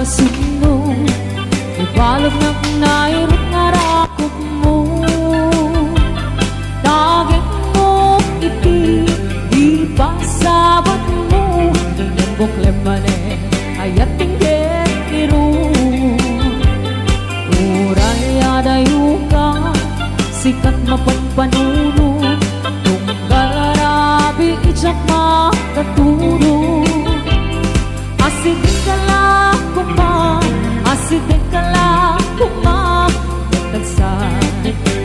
sino ibalog na nairot nga rakot mo. Tagit mo iti di pasabot mo. Nembok lemane ayat tingget iru. Uray adayo ka sikat mapanpanuno. Tunggal arabi ijak makaturo. Asidin ka lang kuma, asidin ka lang kuma. Nagsan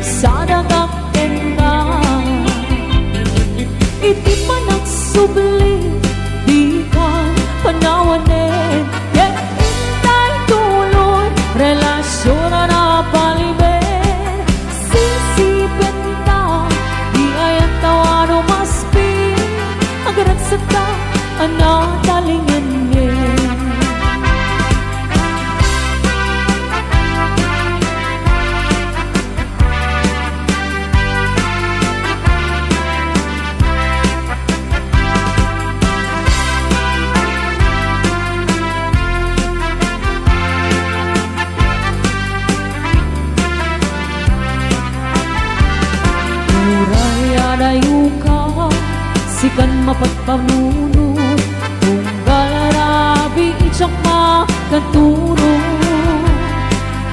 sa dagaken ka. Iti pa nagsubli, di ka panawanin. Yet intay tuloy, relasyon na paliben. Sisipin ka, di ayang tawano maspi. Agaragsat ka, anatalingan niya. Sikan mapagpanuno, tunggal arabi ijak makaturo.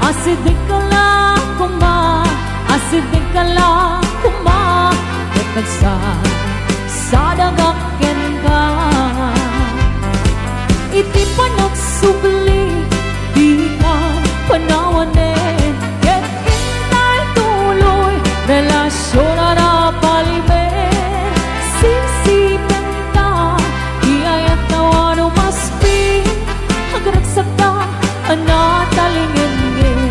Asidin ka lang kuma, asidin ka lang kuma. Nagtagsan sa dagaken ka. Iti pa nagsubli, di ka panawanin. Yet intay tuloy, relasyon na paliben. Sisipin ka, di ayat tawano maspi. Agragsak ka, anatalingin ngin.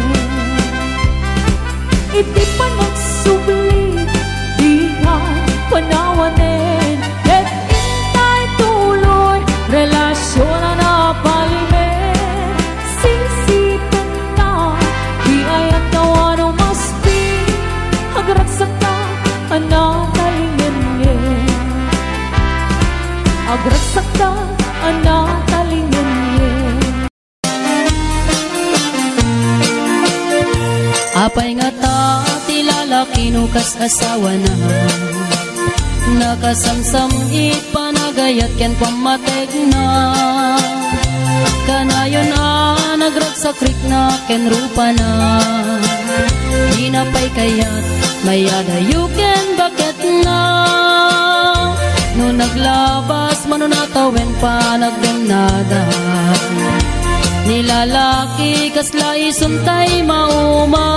Iti pa nagsubli, di ka panawanin. Yet intay tuloy, relasyon na palimen. Sisipin ka, di ayat tawano maspi. Agragsak ka, anatalingin ngin. Agragsak ka, anatalingan niya. Apay nga ta, tilalaki nukas asawa na. Nakasamsam ipanagayat ken pamateg na. Kanayon na, nagragsakrik na ken rupa na. Di na pa'y kayat, mayadayo ken bakit na. No naglabas, manunatawen pa nagdenada. Nilalaki kasla isuntay mauma.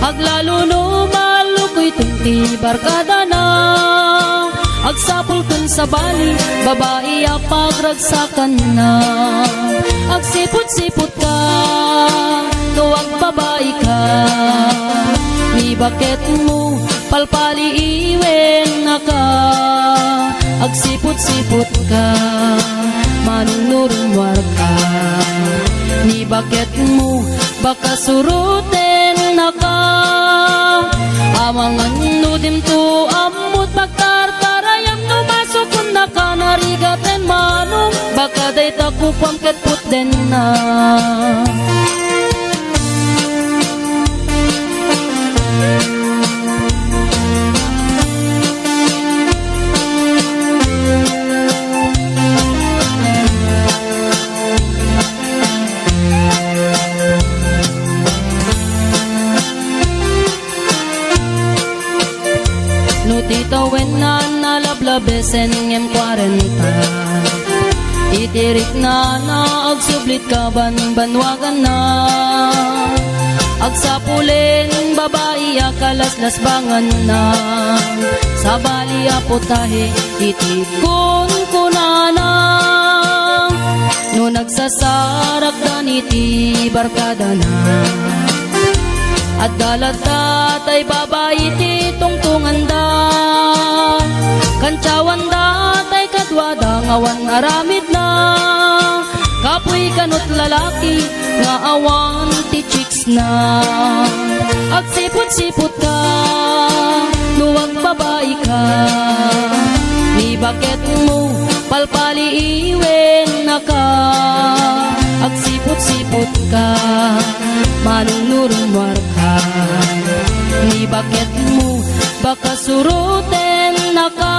Aglalo no malukoy tunti barkada na. Agsapul kun sa bali, babae apagragsakan na. Agsipot-sipot ka, tuwag babae ka. Ni bakit mo palpali iwen na ka. Agsipot-sipot ka, manunurumwar ka. Ni bakit mo baka suruten na ka. Amangan nudim to amut pagtartarayam no masukun na ka. Narigaten manong baka day takupam ket puten na. Titawen na nalablabesen ngem 40. Itirik na agsublit ka banwagan na. Agsapulin babae akalaslas bangan na. Sa bali aputahe itikon kunana. No nagsasarak daniti barkada na. At dalata tay babae ti tungtungan da. Kantsawan da tay kadwada ngawan aramid na. Kapoy kanot lalaki nga awan ti chicks na. Agsipot-sipot ka, nuwag babae ka. Ni bakit mo palpali iwen na ka. siput-siput ka, manong nurumar ka. Ni bakit mo baka suruten na ka,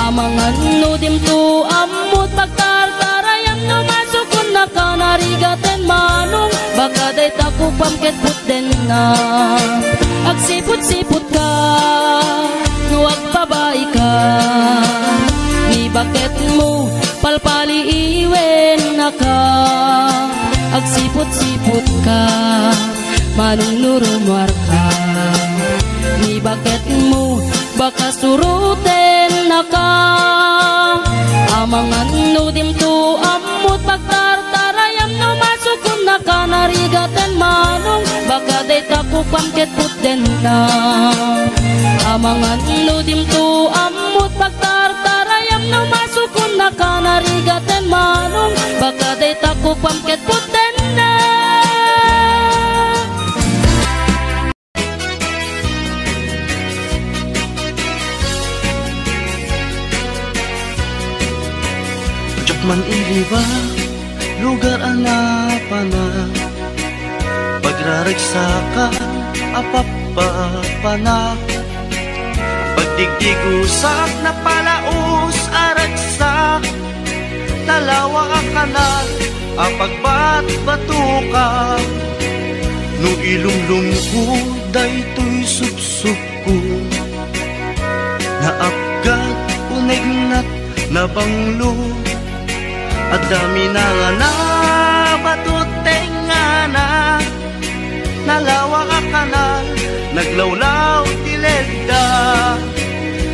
amangan no dimto amot pagtartarayam no masukun na ka, narigaten manong baka day takupam ket puten na. Agsiput-siput ka, nuwag babae ka, ni bakit mo palpali iwen na ka. Agsiput-siput ka, manong nurumar ka, ni bakit mo baka suruten na ka, amangan no dimto amot pagtartarayam no masukun na ka, narigaten manong baka day takupam ket puten na. Amangan no dimto amot pagtartarayam no masukun na ka, narigaten manong baka day takupam ket puten na. Man iliba, lugar anapana, pagraragsakan, apapapana, pagdigdigusak na palaos aragsak, talawa kanal, apagbat-batuka, no ilumlum ko, daytoy sup-sup ko, naapgat, unegnat, nabanglo, at dami na nga na batuteng nga na, nalawa ka kanal, naglawlaw tilegda,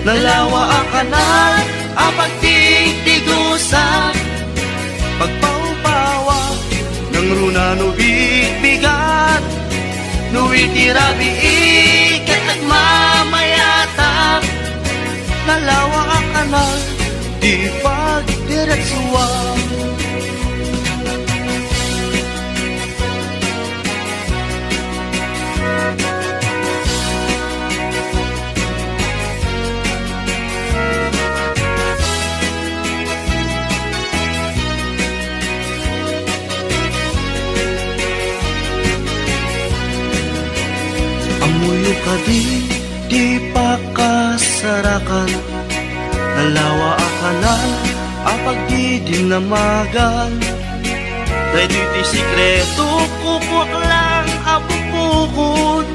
nalawa ka kanal, apagtigtigusa, pagpaupawa, ng runa no bigbigat, no itirabi ikat nagmamayata, nalawa ka kanal, di pagdiretsuan. Amuyo ka di pakasarakan, nalawa akanal, apag di dinamagan, dahil iti sikreto kukuak lang apupukod,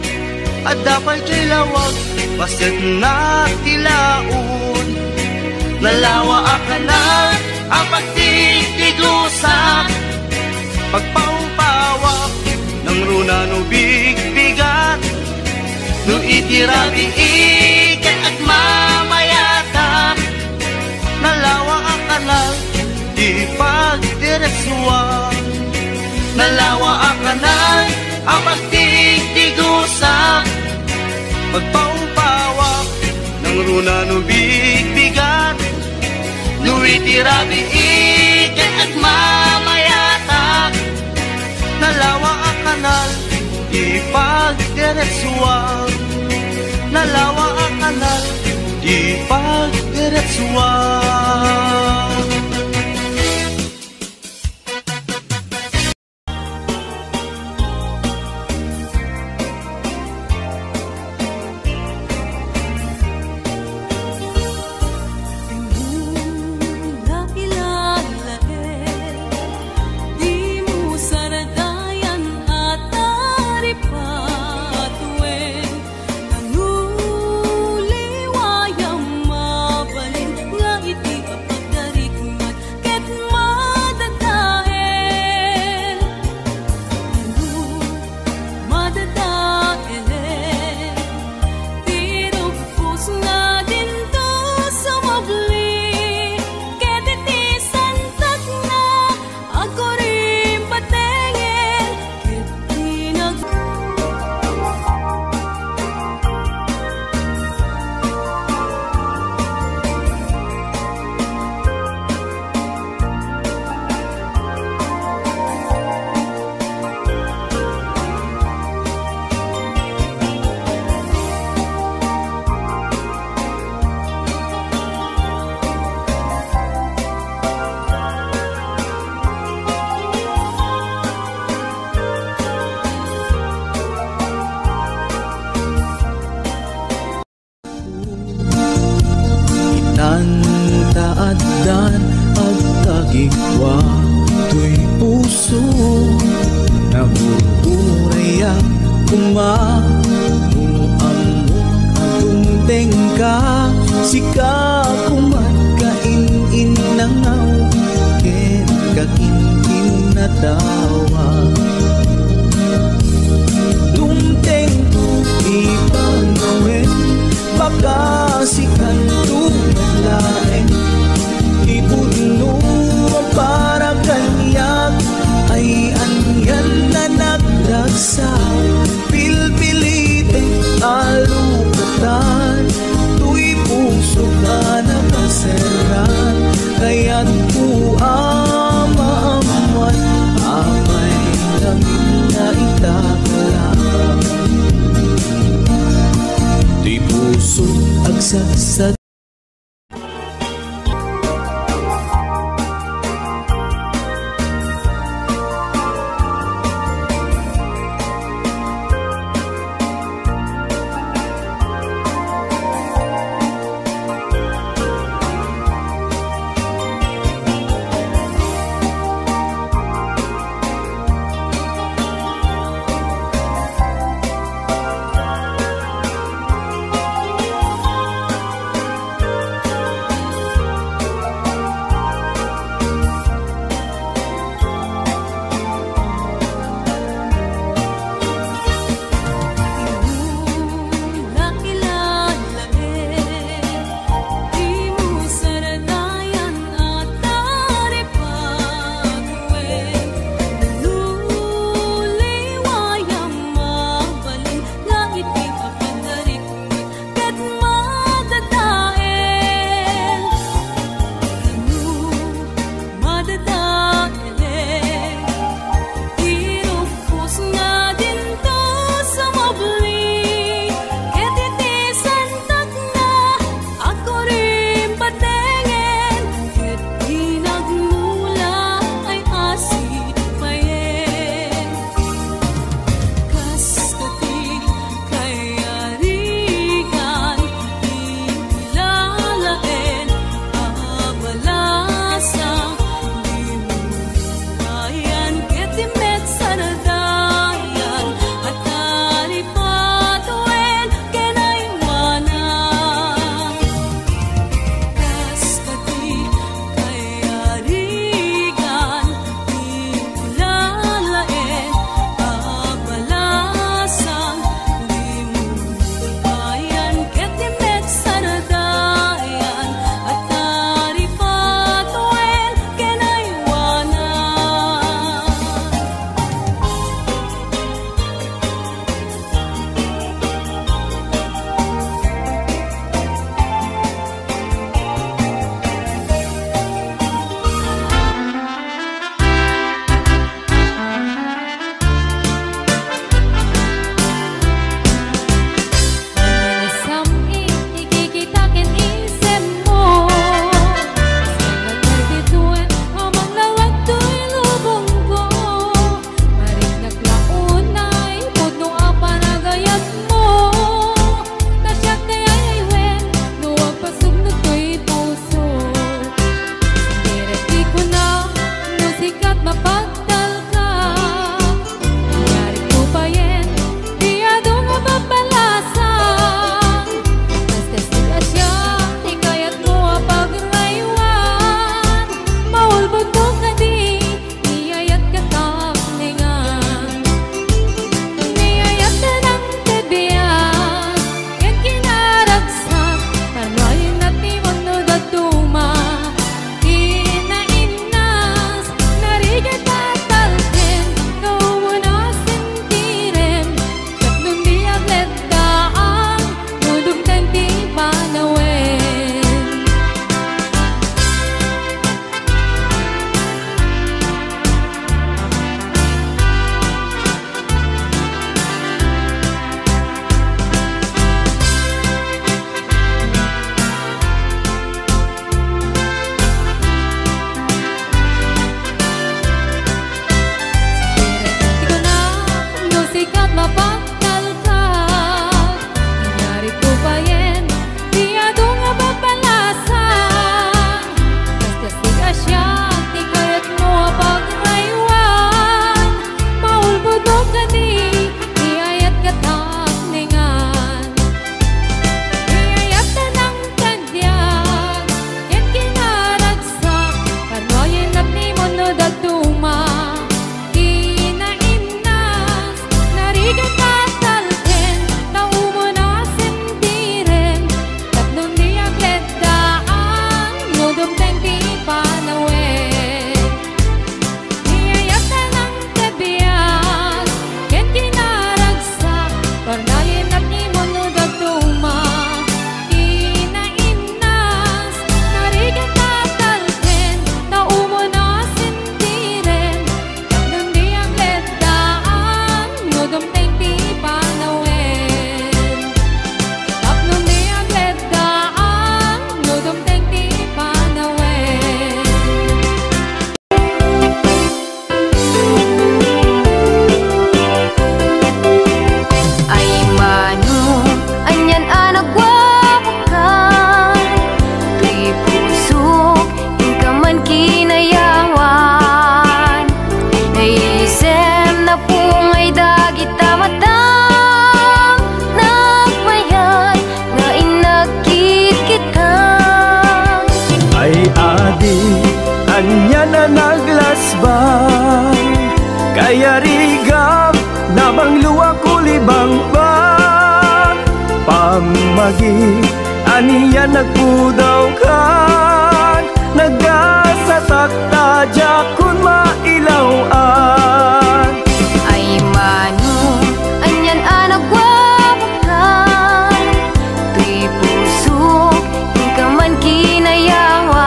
at dapat kay lawag, basit na tilaon, nalawa akanal, apag di tigusak, pagpaumpawak, ng runa no bigbigat, no itirabi ikat at mamayata, nalawa ang kanal, di pagdiretsuan, nalawa ang kanal, ang pagtigtigusa, pagpaumpawak, ng runa no bigbigat, no itirabi ikat at mamayata, nalawa ang kanal, di pagdiretsuan, nalawa ang kanal, di pagdiretsuan. higwa to'y puso na buray ang kumamuamok ang tengka sika kumat kain-in nangaw ken kakin-in na tawa tumteng tu ipangawin baka sikan tu lain ipuno para kanyak ay anyan na nagdagsa pilpilite alukatan tuy puso ka na kaseran kaya't ku ama-aman amay namin na itakalang tuy puso agsagsag Pamagi aniya nagpudaw kan nagasatakta jakun mailawan. Ay mano anyan anagwawakan, tuy pusok ka man kinayawan.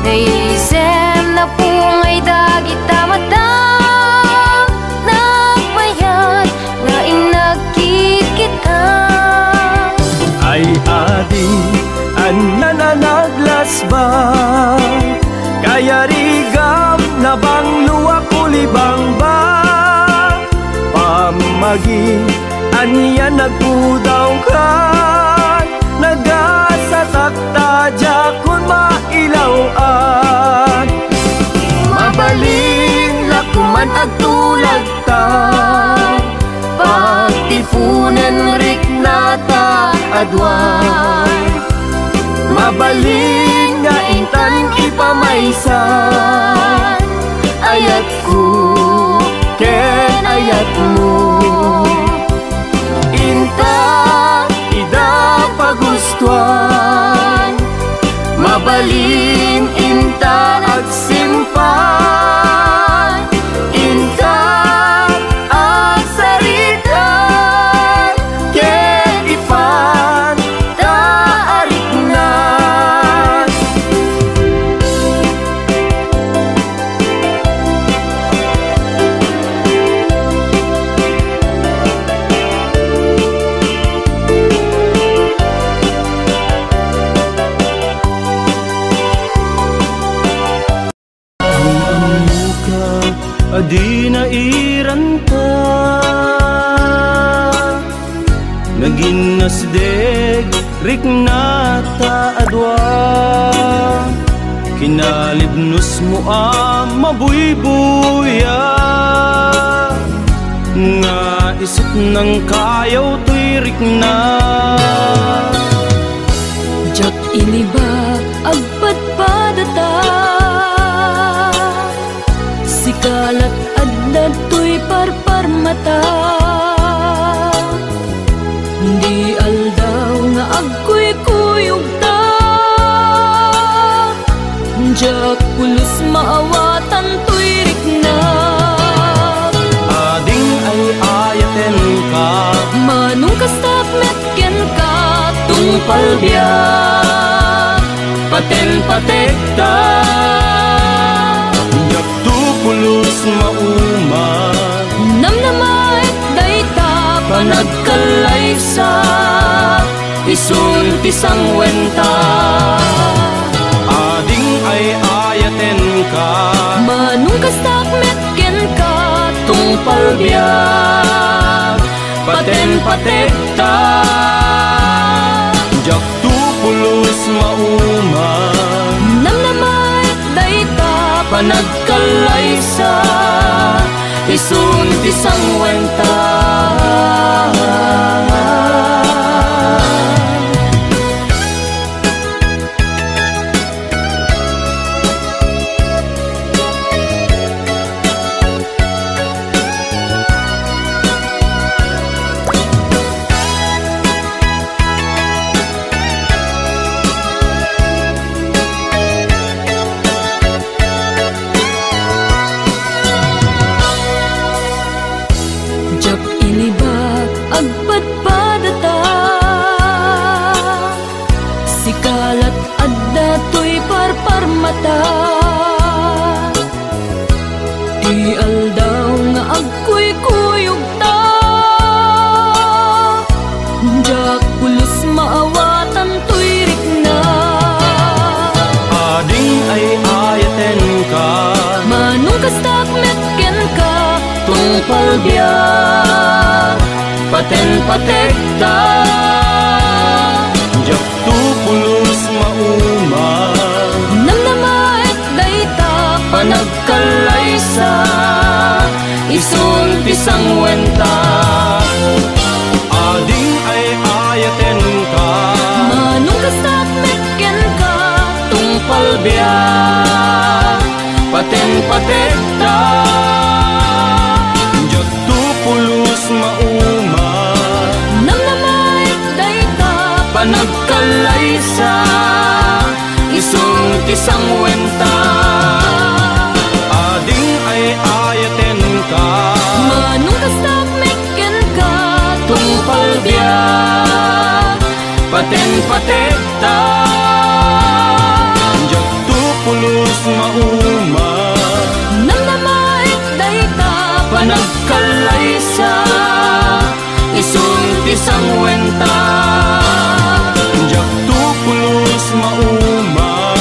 Naisem na pungay dagit tamatang nagbayad na inagkit kita. Ay adi anan anaglasbang, kaya rigam na bang luwa kulibang ba. Pamagi aniya nagpudaw kan nagasatakta jakun mailawan. Mabalin lakuman agtulag ta, pagtipunan rik nata adwan. Mabalin nga intan ipamaysan, ayat ko ken ayat mo. Inta ida pagustuhan, mabalin inta agsimpan. Inta agsaritan ken ipan taariknan. Adi na iranta, naging nasdeg rik nata adwa. Kinalibnos mo mabuybuya, nga isip ng kayaw to'y rik na. Jak ini ba agpadpadata, sikalat adda to'y parparmata. Hindi aldaw nga agkuy-kuyog ta, jak pulos maawatan to'y rikna. Ading ay ayaten ka, Manong kastak metken ka, tungpal biyak, paten-patekta. Jak tupulos mauma, namnamait dayta panagkalaysa, isun tisang wenta. Ading ay ayaten ka, Manong kastak metken ka, tungpal biyak, paten-patekta. Jak tupulos mauma, namnamait dayta panagkalaysa, isun tisang wenta. Jak ini ba agpadpadata, sikalat adda to'y parparmata. Di aldaw nga agkuy-kuyog ta, jak pulos maawatan to'y rikna. Ading ay ayaten ka, Manong kastak metken ka, tungpal biyak, paten-patekta. Jak tupulos mauma, namnamait dayta panagkalaysa, isun tisang wenta. Ading ay ayaten ka, Manong kastak metken ka, tungpal biyak, paten-patekta. Jak tupulos mauma, namnamait tisang wenta. Ading ay ayaten ka, Manong kastak mekken ka, tungpal biyak, paten-patekta. Jak tu pulos mauma, namnamait dayta, panagkalaysa, isun tisang wenta. Jak tu pulos mauma,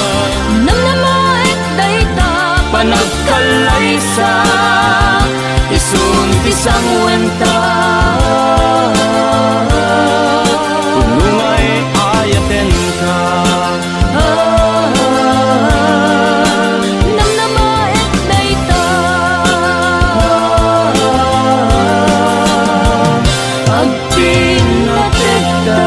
namnamait dayta, panagkalaysa, isun tisang wenta. Punungay ayaten ka, namnamait dayta, agpinatekta.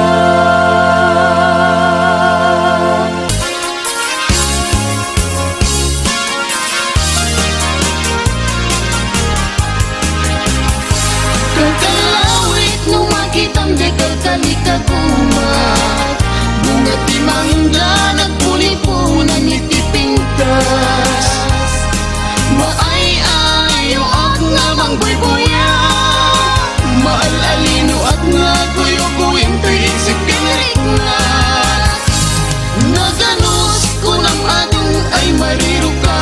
Kakalawit nung makitang dekal kalikagumat, bunga ti mangga nagpuni-punan ni ti pintas. Maay-ayo at nga mangboy-boya, maalalino at nga kuyo-kuyin to'y isip pinariknas. Naganos ko ng adong ay mariro ka,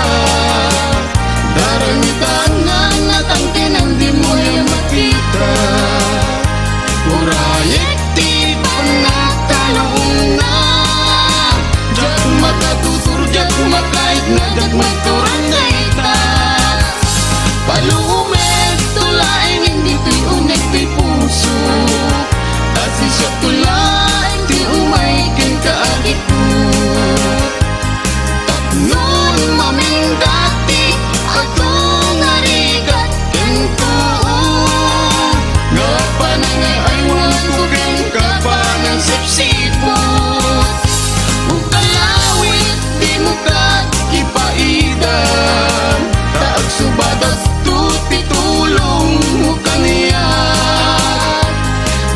darangitan nga natangkin ang di mo yung makita. Urayek ti panatalong na, jak matatutur, jak makait na, jak magturang gaita. Palumed tulaing hindi to'y unek to'y puso, at siya tulaing ti umay ken kaagit ko. Tapnon maming dati ato nga rigat kento, nga panangay ay walang ko ken kapanang sipsipot. Ukalawit di mo kat ipaidan, taag subadat tuti tulong mo kaniyan.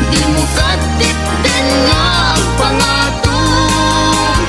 Di mo kat din nga ang pangatong,